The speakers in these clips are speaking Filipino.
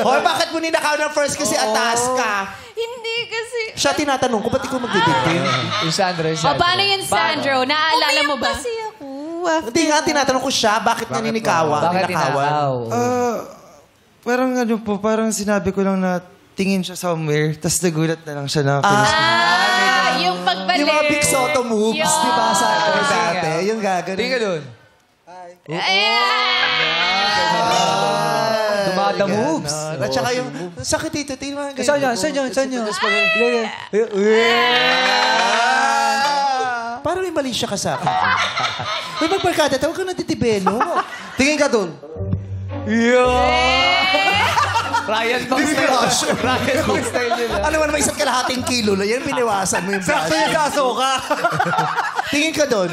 Hoy, bakit mo ninakaw ng first kasi atas ka? Hindi kasi... Siya tinatanong ko, ba't ikaw magdidiktin? Yung Sandro. O, paano yun, Sandro? Naaalala mo ba? kasi ako. Hindi nga, tinatanong ko siya, bakit niya ninikawan? Bakit ninakaw? Parang ano po, parang sinabi ko lang na tingin siya somewhere, tapos nagulat na lang siya na Yung pagbalik. Yung mga Big Soto moves, di ba, sa dati? Yung gagawin. Tingin ka dun. Tumada moves. At saka yung, sakit dito, tingnan nga. Saan yan? Parang may mali siya ka sa akin. May magbarkada, tawag ka na titibeno. tingin ka dun. Ryan Bang style. Ryan Bang style nila. Ano man, may isang kalahating kilo na yan, biniwasan mo yung brush. Sakto yung kaso ka. Tingin ka doon.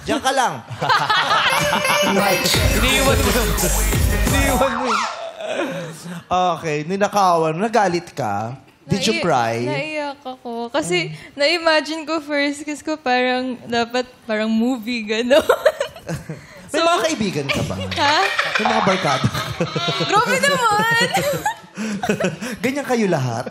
Diyan ka lang. Iniiwan mo. Okay, ninakawan. Nagalit ka. Did you cry? Naiyak ako. Kasi na-imagine ko first kiss ko parang dapat parang movie, gano'n. May mga kaibigan ka ba? Ha? May mga barkada. Grabe naman! Ganyan kayo lahat.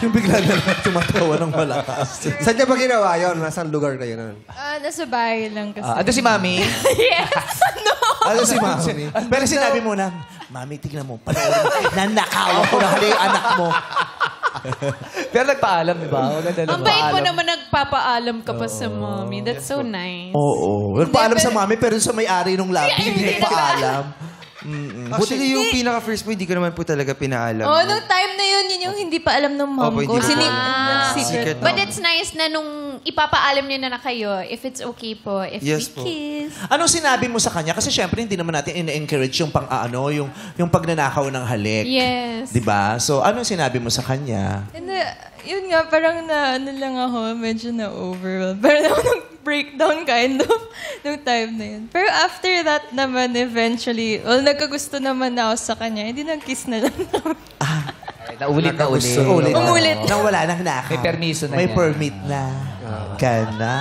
Yung bigla na lang tumatawa ng malakas. Saan niya ba ginawa yun? Nasaan lugar kayo nun? Nasa bahay lang kasi. Ito si Mami. Yes! No! Ano si Mami? Pero sinabi mo na, Mami, tignan mo, panoorin mo. Nanakawan ko na hali yung anak mo. Pero nagpaalam, di ba? Ang bait mo naman nagpapaalam ka pa sa mommy. That's so nice. Oo. Nagpaalam sa Mami, pero sa may-ari nung lobby, hindi nagpaalam. Actually, yung pinaka-first mo, hindi ko naman po talaga pinaalam. Nung time na yun yung hindi pa alam ng mom Opo, ko. hindi ko Secret. But it's nice na nung ipapaalam niyo na kayo, if it's okay po, if Yes we po. kiss. Anong sinabi mo sa kanya? Kasi syempre, hindi naman natin ina-encourage yung yung pagnanakaw ng halik. Yes. Diba? So, anong sinabi mo sa kanya? And, yun nga, parang ano lang ako, medyo na-overwhelmed. Parang nag-breakdown kind of nung time na yun. Pero after that naman, eventually, nagkagusto naman na ako sa kanya, hindi nag-kiss na lang naman. Naulit na ulit. Ulit. Umulit. Nang wala nang nakaw. May permiso na May yan. permit na. Ka na.